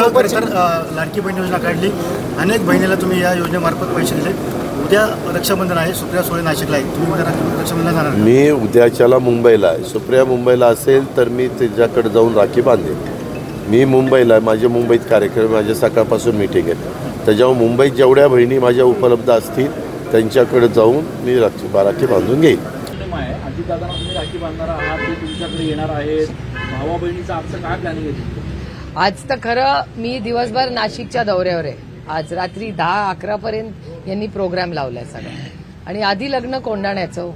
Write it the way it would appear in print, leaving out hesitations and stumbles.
लाडकी बहीण योजना काढली, अनेक बहिणीला तुम्ही या योजनेमार्फत पैसे दिले. उद्या रक्षाबंधन आहे, सुप्रिया सुळे नाशिकला आहे, तुम्ही उद्या रक्षाबंधन जाणार? मी उद्याच्याला मुंबईला आहे. सुप्रिया मुंबईला असेल तर मी त्याच्याकडे जाऊन राखी बांधेन. मी मुंबईला आहे, माझे मुंबईत कार्यक्रम, माझ्या सकाळपासून मीटिंग आहे. त्याच्यामुळे मुंबईत जेवढ्या बहिणी माझ्या उपलब्ध असतील त्यांच्याकडे जाऊन मी राखी बांधून घेईन. अजितदादांना तुम्ही राखी बांधणार आहात, ते तुमच्याकडे येणार आहेत, भावा बहिणीचा आमचं काय प्लॅनिंग आहे? आज तर खरं मी दिवसभर नाशिकच्या दौऱ्यावर आहे. आज रात्री 10-11 पर्यंत यांनी प्रोग्राम लावलाय सगळं, आणि आधी लग्न कोंडाण्याचं.